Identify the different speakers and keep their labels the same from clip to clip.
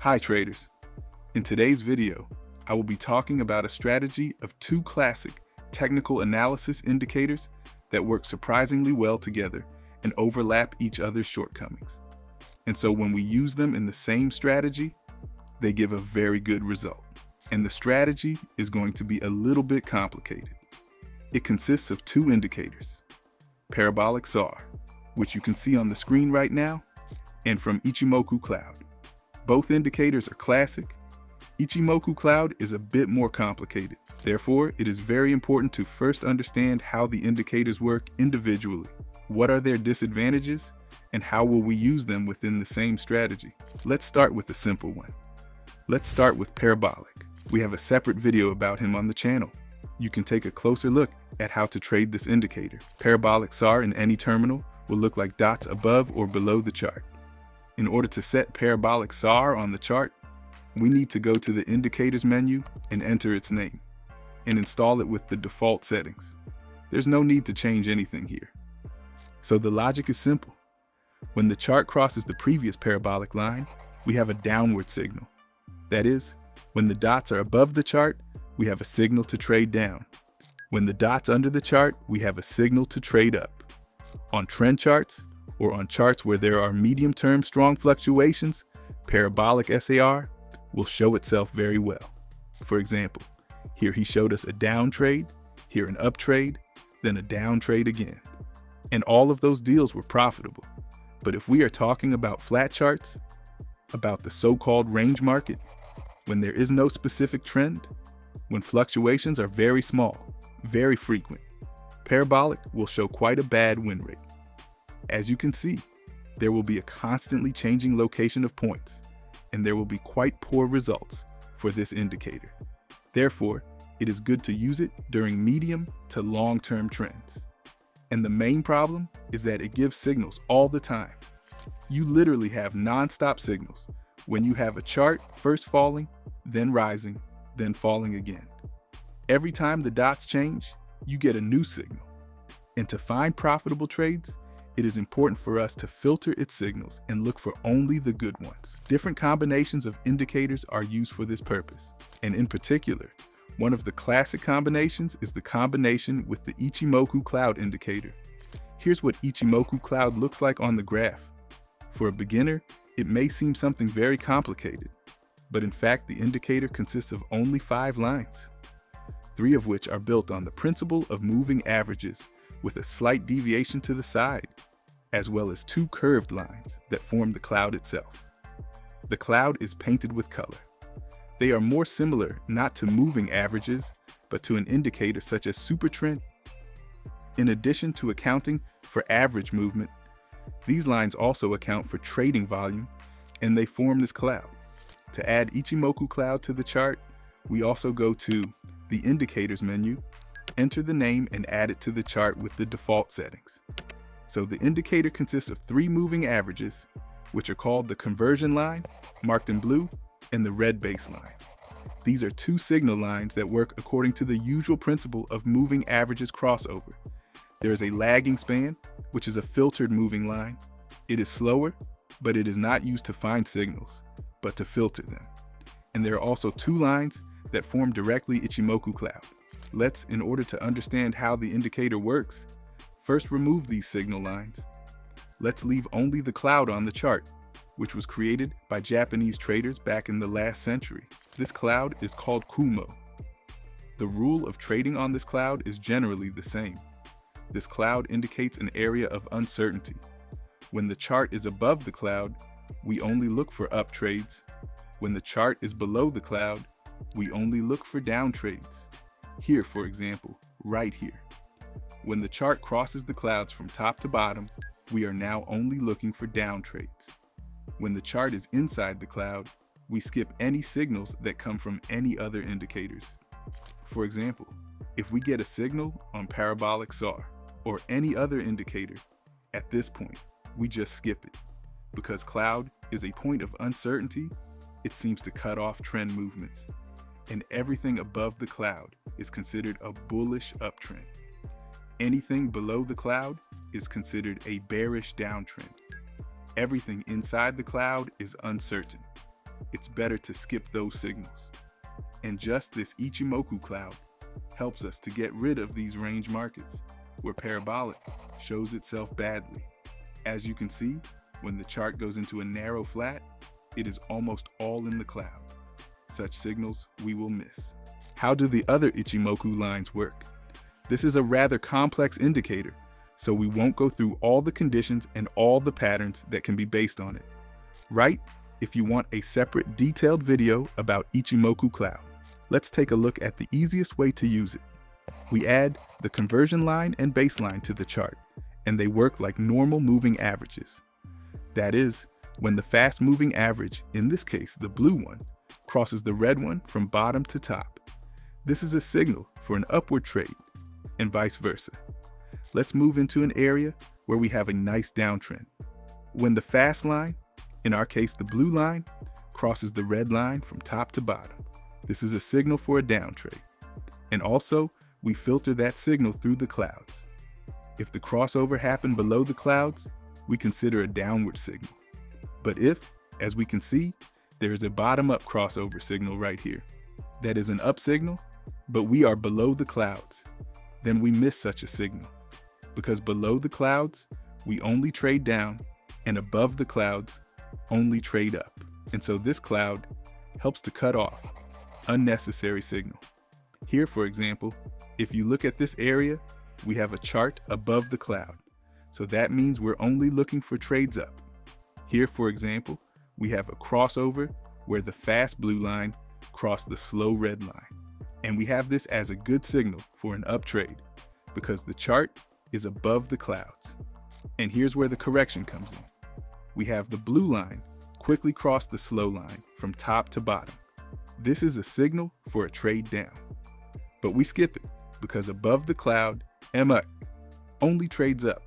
Speaker 1: Hi traders. In today's video, I will be talking about a strategy of two classic technical analysis indicators that work surprisingly well together and overlap each other's shortcomings. And so when we use them in the same strategy, they give a very good result. And the strategy is going to be a little bit complicated. It consists of two indicators, Parabolic SAR, which you can see on the screen right now, and from ICHIMOKU Cloud. Both indicators are classic. Ichimoku Cloud is a bit more complicated. Therefore, it is very important to first understand how the indicators work individually. What are their disadvantages, and how will we use them within the same strategy? Let's start with the simple one. Let's start with Parabolic. We have a separate video about him on the channel. You can take a closer look at how to trade this indicator. Parabolic SAR in any terminal will look like dots above or below the chart. In order to set Parabolic SAR on the chart, we need to go to the Indicators menu and enter its name, and install it with the default settings. There's no need to change anything here. So the logic is simple. When the chart crosses the previous parabolic line, we have a downward signal. That is, when the dots are above the chart, we have a signal to trade down. When the dots under the chart, we have a signal to trade up. On trend charts, or on charts where there are medium-term strong fluctuations, Parabolic SAR will show itself very well. For example, here he showed us a down trade, here an up trade, then a down trade again. And all of those deals were profitable. But if we are talking about flat charts, about the so-called range market, when there is no specific trend, when fluctuations are very small, very frequent, Parabolic will show quite a bad win rate. As you can see, there will be a constantly changing location of points, and there will be quite poor results for this indicator. Therefore, it is good to use it during medium to long-term trends. And the main problem is that it gives signals all the time. You literally have non-stop signals when you have a chart first falling, then rising, then falling again. Every time the dots change, you get a new signal. And to find profitable trades, it is important for us to filter its signals and look for only the good ones. Different combinations of indicators are used for this purpose. And in particular, one of the classic combinations is the combination with the Ichimoku Cloud indicator. Here's what Ichimoku Cloud looks like on the graph. For a beginner, it may seem something very complicated, but in fact the indicator consists of only 5 lines, 3 of which are built on the principle of moving averages with a slight deviation to the side, as well as 2 curved lines that form the cloud itself. The cloud is painted with color. They are more similar not to moving averages, but to an indicator such as supertrend. In addition to accounting for average movement, these lines also account for trading volume, and they form this cloud. To add Ichimoku Cloud to the chart, we also go to the Indicators menu, enter the name, and add it to the chart with the default settings. So the indicator consists of 3 moving averages, which are called the conversion line, marked in blue, and the red baseline. These are 2 signal lines that work according to the usual principle of moving averages crossover. There is a lagging span, which is a filtered moving line. It is slower, but it is not used to find signals, but to filter them. And there are also 2 lines that form directly Ichimoku Cloud. Let's, in order to understand how the indicator works, first remove these signal lines. Let's leave only the cloud on the chart, which was created by Japanese traders back in the last century. This cloud is called Kumo. The rule of trading on this cloud is generally the same. This cloud indicates an area of uncertainty. When the chart is above the cloud, we only look for up trades. When the chart is below the cloud, we only look for down trades. Here, for example, right here. When the chart crosses the clouds from top to bottom, we are now only looking for down trades. When the chart is inside the cloud, we skip any signals that come from any other indicators. For example, if we get a signal on Parabolic SAR or any other indicator, at this point, we just skip it. Because cloud is a point of uncertainty, it seems to cut off trend movements. And everything above the cloud is considered a bullish uptrend. Anything below the cloud is considered a bearish downtrend. Everything inside the cloud is uncertain. it's better to skip those signals. And just this Ichimoku Cloud helps us to get rid of these range markets where parabolic shows itself badly. As you can see, when the chart goes into a narrow flat, it is almost all in the cloud. Such signals we will miss. How do the other Ichimoku lines work? This is a rather complex indicator, so we won't go through all the conditions and all the patterns that can be based on it. Right? If you want a separate detailed video about Ichimoku Cloud, let's take a look at the easiest way to use it. We add the conversion line and baseline to the chart, and they work like normal moving averages. That is, when the fast moving average, in this case the blue one, crosses the red one from bottom to top. This is a signal for an upward trade, and vice versa. Let's move into an area where we have a nice downtrend. When the fast line, in our case the blue line, crosses the red line from top to bottom, this is a signal for a downtrade. And also, we filter that signal through the clouds. If the crossover happened below the clouds, we consider a downward signal. But if, as we can see, there is a bottom-up crossover signal right here, that is an up signal, but we are below the clouds, then we miss such a signal. Because below the clouds, we only trade down, and above the clouds, only trade up. And so this cloud helps to cut off unnecessary signal. Here, for example, if you look at this area, we have a chart above the cloud. So that means we're only looking for trades up. Here, for example, we have a crossover where the fast blue line crossed the slow red line. And we have this as a good signal for an up trade because the chart is above the clouds. And here's where the correction comes in. We have the blue line quickly cross the slow line from top to bottom. This is a signal for a trade down. But we skip it because above the cloud, MA only trades up,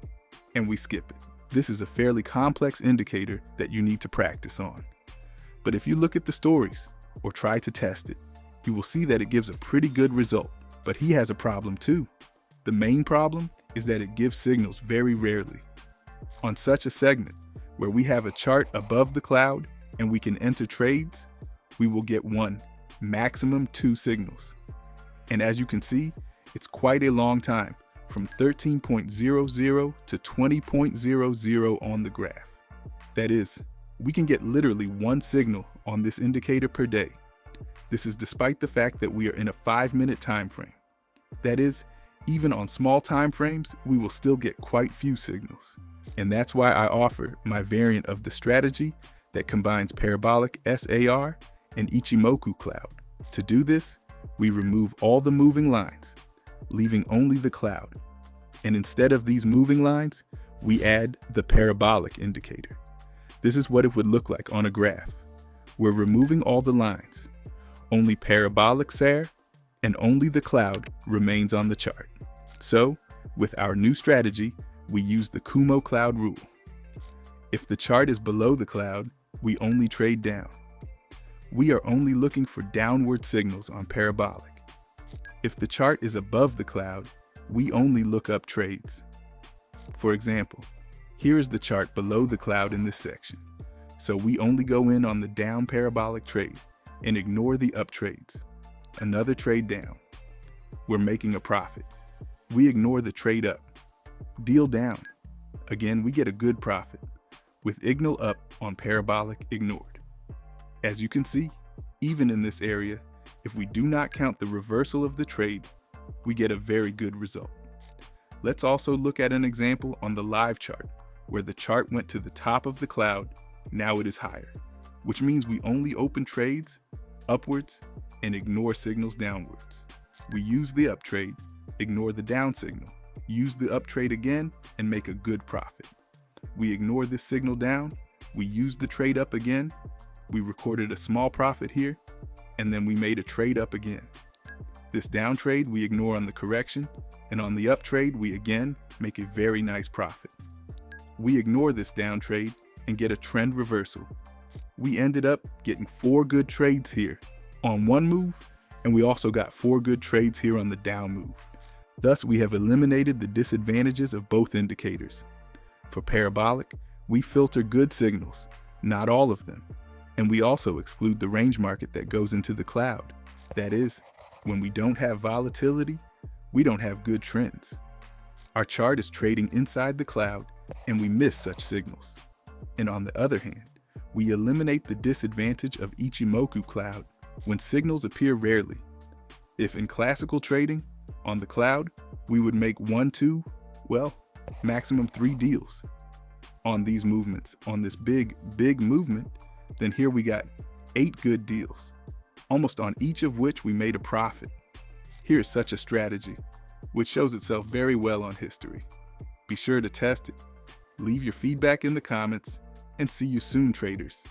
Speaker 1: and we skip it. This is a fairly complex indicator that you need to practice on. But if you look at the stories or try to test it, you will see that it gives a pretty good result. But he has a problem too. The main problem is that it gives signals very rarely. On such a segment, where we have a chart above the cloud and we can enter trades, we will get one, maximum two signals. And as you can see, it's quite a long time, from 13.00 to 20.00 on the graph. That is, we can get literally one signal on this indicator per day. This is despite the fact that we are in a 5-minute time frame. That is, even on small time frames, we will still get quite few signals. And that's why I offer my variant of the strategy that combines Parabolic SAR and Ichimoku Cloud. To do this, we remove all the moving lines, leaving only the cloud. And instead of these moving lines, we add the parabolic indicator. This is what it would look like on a graph. We're removing all the lines. Only Parabolic SAR and only the cloud remains on the chart. So, with our new strategy, we use the Kumo cloud rule. If the chart is below the cloud, we only trade down. We are only looking for downward signals on parabolic. If the chart is above the cloud, we only look up trades. For example, here is the chart below the cloud in this section. So we only go in on the down parabolic trade and ignore the up trades. Another trade down. We're making a profit. We ignore the trade up. Deal down. Again, we get a good profit, with Ignal up on parabolic ignored. As you can see, even in this area, if we do not count the reversal of the trade, we get a very good result. Let's also look at an example on the live chart, where the chart went to the top of the cloud, now it is higher, which means we only open trades upwards and ignore signals downwards. We use the up trade, ignore the down signal, use the up trade again, and make a good profit. We ignore this signal down, we use the trade up again, we recorded a small profit here, and then we made a trade up again. This down trade we ignore on the correction, and on the up trade we again make a very nice profit. We ignore this down trade and get a trend reversal. We ended up getting 4 good trades here on one move, and we also got 4 good trades here on the down move. Thus, we have eliminated the disadvantages of both indicators. For parabolic, we filter good signals, not all of them. And we also exclude the range market that goes into the cloud. That is, when we don't have volatility, we don't have good trends. Our chart is trading inside the cloud, and we miss such signals. And on the other hand, we eliminate the disadvantage of Ichimoku Cloud when signals appear rarely. If in classical trading, on the cloud, we would make 1, 2, well, maximum 3 deals on these movements, on this big movement, then here we got 8 good deals, almost on each of which we made a profit. Here's such a strategy, which shows itself very well on history. Be sure to test it. Leave your feedback in the comments, and see you soon, traders.